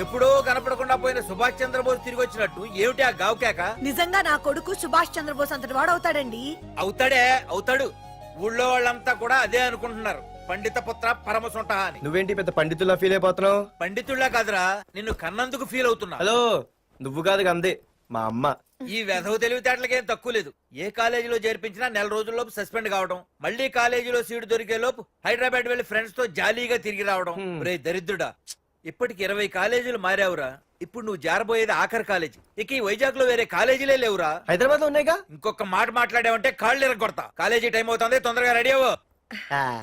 ఎప్పుడో కనపడకుండా పోయిన సుభాష్ చంద్రబోస్ తిరిగి వచ్చినట్టు ఏమిటి ఆ గావుకేక? నిజంగా నా కొడుకు సుభాష్ చంద్రబోస్ అంతటి వాడవుతాడండి. అవుతాడు. ఊళ్ళో వాళ్ళంతా కూడా అదే అనుకుంటున్నారు, పండిత పుత్ర పరమసుంట అని. నువ్వేంటి పెద్ద పండితుల్లా ఫీల్ అయిపోతున్నావు? పండితుళ్ళ కాదురా, నిన్ను కన్నందుకు ఫీల్ అవుతున్నా. హలో, నువ్వు కాదు అందే మా అమ్మ. ఈ వెధవ తెలివితేటలకేం తక్కువ లేదు. ఏ కాలేజీలో చేర్పించినా నెల రోజుల్లోపు సస్పెండ్ కావడం, మళ్ళీ కాలేజీలో సీటు దొరికే లోపు హైదరాబాద్ వెళ్లి ఫ్రెండ్స్ తో జాలీగా తిరిగి రావడం. రే దరిద్రుడా, ఇప్పటికి 20 కాలేజీలు మారావురా. ఇప్పుడు నువ్వు జారబోయేది ఆఖరి కాలేజీ. ఇక ఈ వైజాగ్ లో వేరే కాలేజీలే లేవురా. హైదరాబాద్ లో ఉన్నాయిగా. ఇంకొక మాట మాట్లాడావంటే కాళ్ళు ఎరగొడతా. కాలేజీ టైం అవుతుంది, తొందరగా రెడీ అవ్వు.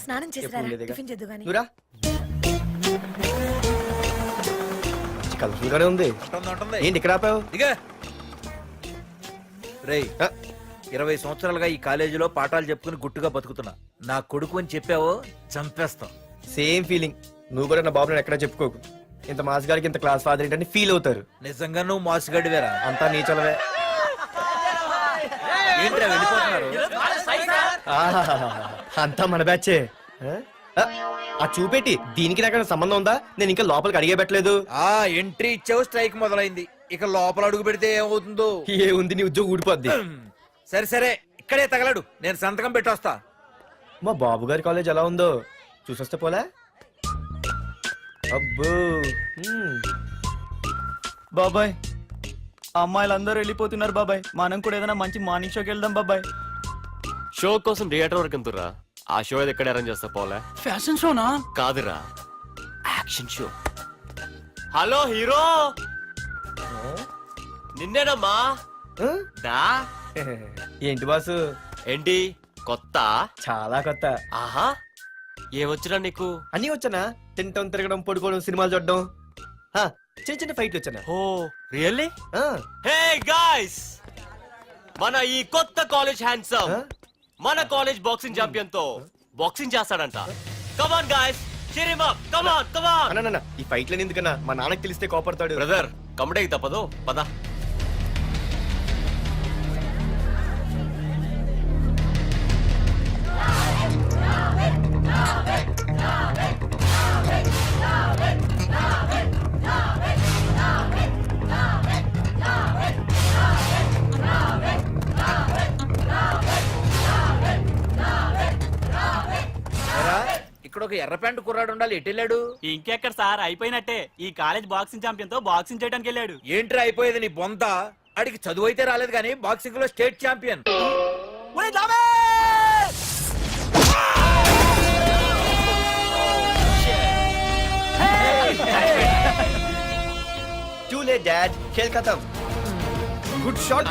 స్నానం చేసి టిఫిన్ చేద్దు గాని. కలర్ఫుల్ గానే ఉంది. ఏంటి ఇక్కడ ఆపావు? రేయ్, 20 సంవత్సరాలుగా ఈ కాలేజీలో పాఠాలు చెప్పుకుని గుట్టుగా బతుకుతున్నా. నా కొడుకు అని చెప్పావో చంపేస్తాం. Same feeling. నువ్వు కూడా నా బాబు ఎక్కడా చెప్పుకోకు. ఇంత మాస్ గారికి ఇంత క్లాస్ ఫాదర్ ఏంటని ఫీల్ అవుతారు. నిజంగా నువ్వు మాసుగడివేరా? అంతా నీచలవే. ఏంట్రా వెళ్ళిపోతున్నారు? అంతా మన బ్యాచే. ఆ చూపెట్టి దీనికి నాకు సంబంధం ఉందా? నేను ఇంకా లోపలికి అడిగే పెట్టలేదు. ఎంట్రీ ఇచ్చావు, స్ట్రైక్ మొదలైంది. ఇక లోపల అడుగు పెడితే ఏమవుతుందో. ఏముంది, నీ ఉద్యోగం ఊడిపోద్ది. సరే ఇక్కడే తగలడు, నేను సంతకం పెట్టొస్తా. మా బాబు గారి కాలేజ్ ఎలా ఉందో చూసొస్తే పోలే. అబ్బో, బాబాయ్ అమ్మాయిలందరూ వెళ్ళిపోతున్నారు బాబాయ్. మనం కూడా ఏదైనా మంచి మార్నింగ్ షోకి వెళ్దాం బాబాయ్. షో కోసం థియేటర్ వరకు ఎంతురా? ఆ షో ఏది ఎక్కడ అరేంజ్ చేస్తా పోలే? ఫ్యాషన్ షోనా? కాదురా, యాక్షన్ షో. హలో హీరో, నిన్నేనమ్మా. ఏంటి బాసు? ఏంటి కొత్త? చాలా కొత్త. ఆహా, ఏమొచ్చినా నీకు? అన్నీ వచ్చానా? తింటం, తిరగడం, పడుకోవడం, సినిమాలు చూడడం, చిన్న చిన్న ఫైట్లు వచ్చానా? ఓ రియల్లీ? హే గాయ్స్, మన ఈ కొత్త కాలేజ్ హ్యాండ్సమ్ మన కాలేజ్ బాక్సింగ్ ఛాంపియన్ తో బాక్సింగ్ చేస్తాడంట. Come on guys, cheer him up. Come on. అన్న, ఈ ఫైట్లని ఎందుకన్నా? మా నాన్నకి తెలిస్తే కోపడతాడు. బ్రదర్, కమడేకి తప్పదు, పద. ఇక్కడ ఒక ఎర్ర ప్యాంటు కుర్రాడు ఉండాలి, ఎటు వెళ్ళాడు? ఇంకెక్కడ సార్, అయిపోయినట్టే. ఈ కాలేజ్ బాక్సింగ్ ఛాంపియన్ తో బాక్సింగ్ చేయడానికి వెళ్ళాడు. ఏంట్రా అయిపోయేది నీ బొంత? అడిగి చదువు అయితే రాలేదు కానీ బాక్సింగ్ లో state champion. Too late, Dad. खेल खत्म. Good shot,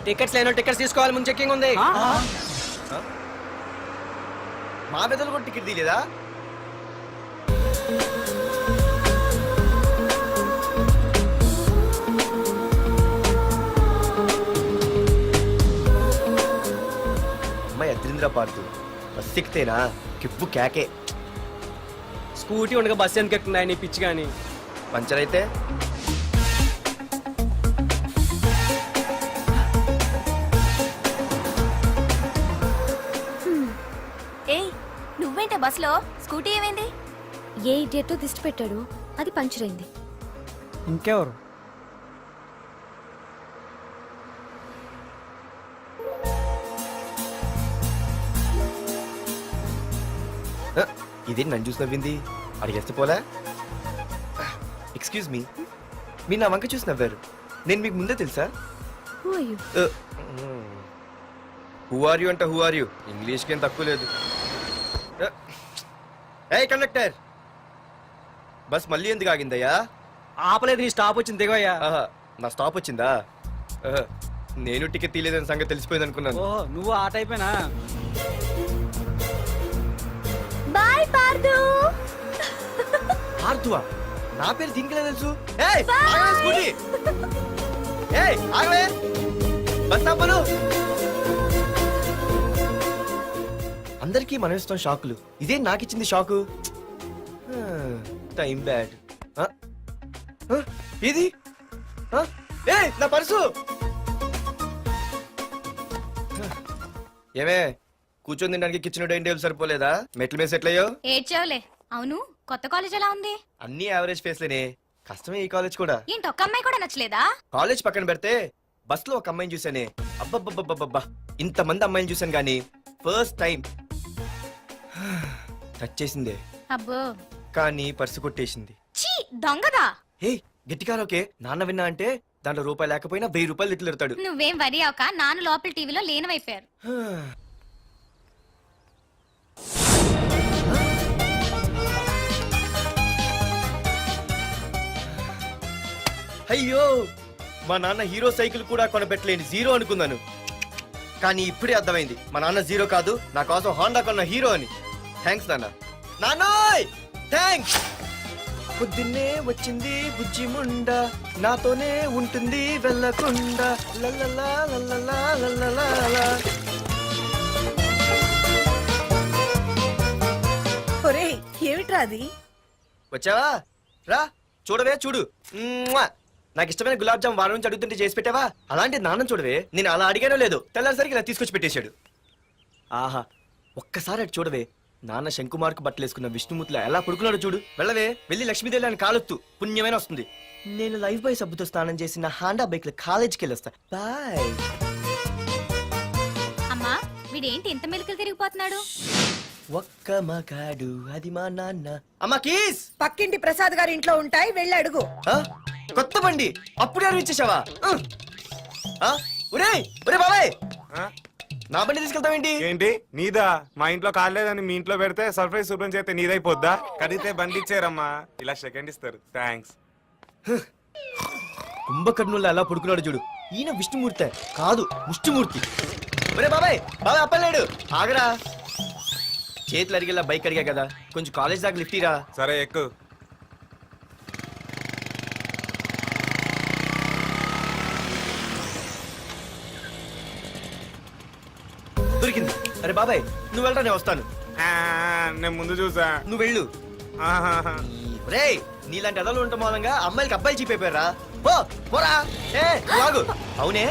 టికెట్స్ లేనో టికెట్స్ తీసుకోవాలి, ముందు చెక్కింగ్ ఉంది. మా పెద్దలు కూడా టికెట్ తీయలేదా? అమ్మాయి అద్రింద్ర పార్తు బస్ ఎక్కితేనా కిప్పు కేకే. స్కూటీ ఉండగా బస్సు ఎందుకు ఎక్కుతున్నాయి నీ పిచ్చి గాని? పంచర్ అయితే నువ్వేంటే బస్సులో? స్కూటీ ఏమైంది? ఏ ఇడియట్ దిష్టి పెట్టాడు, అది పంచర్ అయింది. ఇంకెవరు? ఇదేంటి నన్ను చూసి నవ్వింది? అడిగేస్తే పోలే. ఎక్స్క్యూజ్ మీ, మీరు నా వంక చూసి నవ్వారు. నేను మీకు ముందే తెలుసా? హూ ఆర్ యూ అంటే హూ ఆర్ యూ, ఇంగ్లీష్కి ఏం తక్కువ లేదు. ఏ కండక్టర్, బస్ మళ్ళీ ఎందుకు ఆగిందయ్యా? ఆపలేదు, నీ స్టాప్ వచ్చింది, దిగోయ్యా. నా స్టాప్ వచ్చిందా? నేను టికెట్ తీయలేదని సంగతి తెలిసిపోయింది అనుకున్నాను. ఓ, నువ్వు ఆ టైపేనా? బాయ్ పార్దు. పార్దువా? నా పేరు దీనికిలే తెలుసు. స్కూటీ ఆగవే, బస్ ఆపను. అందరికీ మనం ఇస్తాం షాకులు, ఇదే నాకు ఇచ్చింది షాకు. Time bad. ఇది నా పర్సు. ఏమే కూర్చొని తినడానికి కిచెన్ డైనింగ్ టేబుల్ సరిపోలేదా? మెట్ల మీద సెట్ అయ్యో. ఏడ్చావులే. అవును, కొత్త కాలేజ్ ఎలా ఉంది? అన్ని యావరేజ్ ఫేస్లేనే. కష్టమే ఈ కాలేజ్ కూడా. ఏంటి, ఒక్క అమ్మాయి కూడా నచ్చలేదా? కాలేజ్ పక్కన పెడితే బస్ లో ఒక అమ్మాయిని చూసానే. అబ్బబ్బబ్బబ్బబ్బా, ఇంతమంది అమ్మాయిని చూసాను గానీ ఫస్ట్ టైం టచ్ చేసిందే. అబ్బో, కానీ పర్సు కొట్టేసింది. చీ దొంగదా. హే గట్టిగా ఓకే, నాన్న విన్నా అంటే దాంట్లో రూపాయి లేకపోయినా 1000 రూపాయలు ఇట్లు ఎడతాడు. నువ్వేం వరి అవక, నాన్న లోపల టీవీలో లేనవైపోయారు. అయ్యో, మా నాన్న హీరో సైకిల్ కూడా కొనబెట్టలేని జీరో అనుకున్నాను. కానీ ఇప్పుడే అర్థమైంది, మా నాన్న జీరో కాదు, నా కోసం హోండా కొన్న హీరో అని. థ్యాంక్స్ నాన్న. నాన్నోయ్ థ్యాంక్స్. పొద్దున్నే వచ్చింది బుజ్జి ముండ, నాతోనే ఉంటుంది వెళ్ళకుండా. లల్లలా లల్లలా లల్లలా. ఒరేయ్ ఏమిట్రా అది? వచ్చావా? రా చూడవే, చూడు. మ్మ్వా! నాకు ఇష్టమైన గులాబ్ జామ్ వారం నుంచి అడుగుతుంటే చేసి పెట్టావా? అలాంటి నాన్న చూడవే, నేను అలా అడిగానో లేదు, తెల్లారిసరికి ఇలా తీసుకొచ్చి పెట్టేశాడు. ఆహా, ఒక్కసారి అటు చూడవే, నాన్న శంకుమార్కు బట్టలేసుకున్న విష్ణుమూర్తిలా ఎలా పడుకున్నాడు చూడు. వెళ్ళవే, వెళ్ళి లక్ష్మీదేవి అని కాలొత్తు, పుణ్యమైన వస్తుంది. నేను లైఫ్ బాయ్ సబ్బుతో స్నానం చేసిన హాండా బైక్ లో కాలేజీకి వెళ్ళొస్తా. బాయ్. అమ్మా, వీడేంటి ఇంత మెలికలు తిరిగిపోతున్నాడు? ఒక్క మగాడు అది మా నాన్న. అమ్మా కీస్. పక్కింటి ప్రసాద్ గారి ఇంట్లో ఉంటాయి, వెళ్ళి అడుగు. ఆ? కొత్త బండి అప్పుడే అరివిచ్చేసావా? ఒరే ఒరే బాబాయ్, నా బండి తీసుకెళ్తావేంటి? ఏంటి నీదా? మా ఇంట్లో కాలేదని మీ ఇంట్లో పెడితే సర్ప్రైజ్ శుభ్రం చేస్తే నీదైపోద్దా? కడిగితే బండి ఇచ్చారమ్మా, ఇలా సెకండ్ ఇస్తారు. థ్యాంక్స్. కుంభకర్ణుల్లో ఎలా పడుకున్నాడు చూడు. ఈయన విష్ణుమూర్తి కాదు, ముష్టిమూర్తి. ఒరే బాబాయ్, బాబాయ్ అప్పలేడు, ఆగరా. చేతులు అరిగేలా బైక్ అడిగా కదా, కొంచెం కాలేజ్ దాకా లిఫ్ట్ ఇరా. సరే ఎక్కు. దొరికింది. అరే బాబాయ్ నువ్వు వెళ్ళరా, నేను వస్తాను. ఆ, నేను ముందు చూసా. నువ్వు వెళ్ళు. ఆహాహా. రే నీలాంటి అదలు ఉండటం మూలంగా అమ్మాయిలకి అబ్బాయిలు చీపైపోయారా? పోరా. ఏ లాగు. అవునే,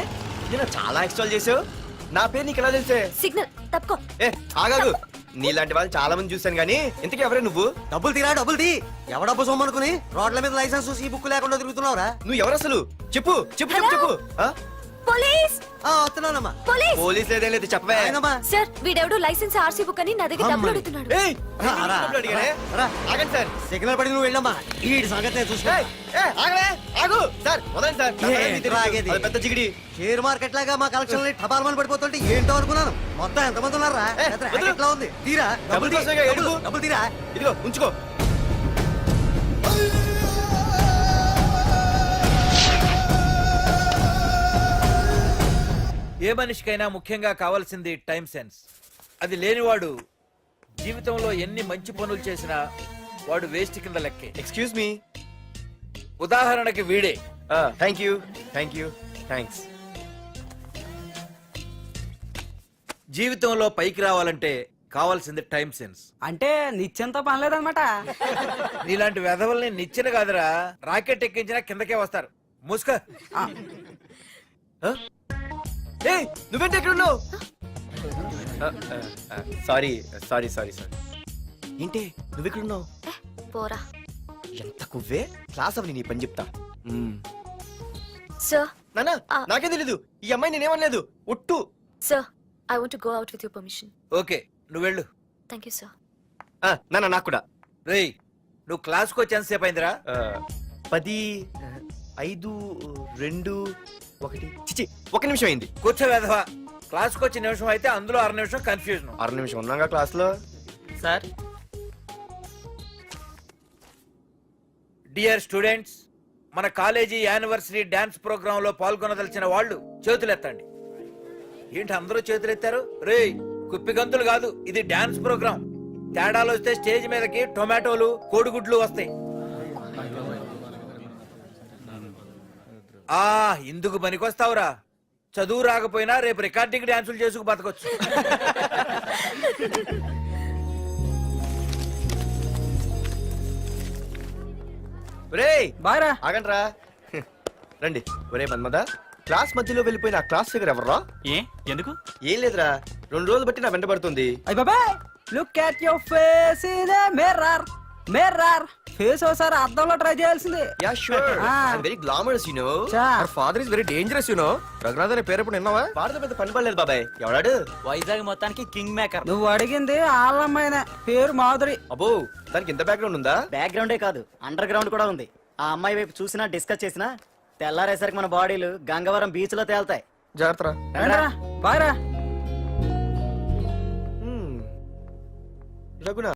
నేను చాలా ఎక్స్ట్రాల్ చేసావు. నా పేరు నీకు ఎలా తెలిసే? సిగ్నల్ తప్పుకో. ఏ ఆగాగు. నీలాంటి వాళ్ళు చాలా మంది చూశాను గానీ ఇంతకీ ఎవరే నువ్వు? డబ్బులు తీరా, డబ్బులు తీ. ఎవడబ్బు సొమ్మనుకుని రోడ్ల మీద లైసెన్స్ చూసి ఈ బుక్ లేకుండా తిరుగుతున్నావురా? నువ్వు ఎవరు అసలు? చెప్పు చెప్పు చెప్పు చెప్పు. ఆ? పోలీస్ వస్తున్నానమ్మా. పోలీస్. పోలీస్ లేదేం లేదు, చెప్పవే. ఆయనమ్మా. సార్, వీడెవడు లైసెన్స్ ఆర్సీ బుక్ అని నా దగ్గర డబ్బులు అడుగుతున్నాడు. ఏయ్, రా, నేను రా, డబ్బులు అడిగానే? రా. ఆగండి సార్. సిగ్నల్ పడి నువ్వు వెళ్ళమ్మా, ఈ సంగతి నేను చూసుకో. ఏయ్, ఏయ్, ఆగవే, ఆగు. సార్ వదండి సార్, నా పని మీకు తెలుసు. ఆగేది. అది పెద్ద జిగిడి. షేర్ మార్కెట్ లాగా మా కలెక్షన్ టపాల్మని పడిపోతుంటే ఏంటో అనుకున్నాను. మొత్తం ఎంతమంది ఉన్నారా? ఏ, వదిలు. ఎట్లా ఉంది? తీరా డబ్బులు కోసమేగా ఏడుపు. డబ్బులు తీరా. ఇదిగో ఉంచుకో. ఏ మనిషికైనా ముఖ్యంగా కావాల్సింది టైం సెన్స్. అది లేనివాడు జీవితంలో ఎన్ని మంచి పనులు చేసినా వాడు వేస్ట్ కింద లెక్కే. Excuse me. ఉదాహరణకి వీడే. Thank you thank you thanks. జీవితంలో పైకి రావాలంటే కావాల్సింది టైం సెన్స్. అంటే నిత్యంతో పనిలేదన్నమాట. నీలాంటి వెధవల్ని నిచ్చిన కాదురా, రాకెట్ ఎక్కించినా కిందకే వస్తారు. మూసుక. ఏయ్ నువ్వేంటి ఎక్కడ ఉన్నావు? Sorry sorry sorry sorry. ఏంటి నువ్వు ఎక్కడ ఉన్నావు? పోరా. ఎంత కువ్వే. క్లాస్ అవని నీ పని చెప్తా. సార్, నానా నాకే తెలీదు, ఈ అమ్మాయి నేనేమనలేదు, ఒట్టు. Sir, I want to go out with your permission. Okay నువ్వు వెళ్ళు. Thank you sir. నానా నాకు కూడా. రేయ్ నువ్వు క్లాస్కి వచ్చి ఎంతసేపు అయిందిరా? 10, 5, 2, 1 చిచి 1 నిమిషం అయింది. కూర్చో వెధవా. క్లాస్కి వచ్చి నిమిషం అయితే అందులో 6 నిమిషం కన్ఫ్యూజన్. 6 నిమిషం ఉన్నాగా క్లాస్ లో. సార్, డియర్ స్టూడెంట్స్, మన కాలేజీ యానివర్సరీ డాన్స్ ప్రోగ్రామ్ లో పాల్గొనదలిచిన వాళ్ళు చేతులెత్తండి. ఏంటి అందరూ చేతులెత్తారు? రేయ్ కుప్పి గంతులు కాదు, ఇది డాన్స్ ప్రోగ్రామ్. తేడాలు వస్తే స్టేజ్ మీదకి టొమాటోలు కోడిగుడ్లు వస్తాయి. ఇందుకు పనికొస్తావురా. చదువు రాకపోయినా రేపు రికార్డింగ్ డాన్సులు చేసుకు బతకొచ్చు. రేయ్ బాయ్రా. ఆగండ్రా. రండి. ఒరే మన్మద, క్లాస్ మధ్యలో వెళ్ళిపోయిన ఆ క్లాస్ ఫిగర్ ఎవర్రా? ఏ ఎందుకు? ఏం లేదురా, 2 రోజులు బట్టి నా వెంట పడుతుంది. అయ్య బాబాయ్ look at your face in a mirror mirror face ఒకసారి అద్దంలో ట్రై చేయాల్సింది. Yeah sure I very glamorous you know. Father is very dangerous you know. Raghunath అనే పేరు ఎప్పుడు విన్నావా? పాడతో పెద్ద పని పడలేదు బాబాయ్. ఎవడాడు? వైజాగ్ మొత్తానికి కింగ్ మేకర్. నువ్వు అడిగింది ఆళ్ళమ్మాయిన పేరు మాధురి. అబ్బో దానికి ఇంత బ్యాక్గ్రౌండ్ ఉందా? బ్యాక్గ్రౌండే కాదు అండర్ గ్రౌండ్ కూడా ఉంది. ఆ అమ్మాయి వైపు చూసినా డిస్కస్ చేసినా తెల్లారేసరికి మన బాడీలు గంగవరం బీచ్ లో తేల్తాయి. జాగ్రత్త. బాయ్ రా. రఘునాథ్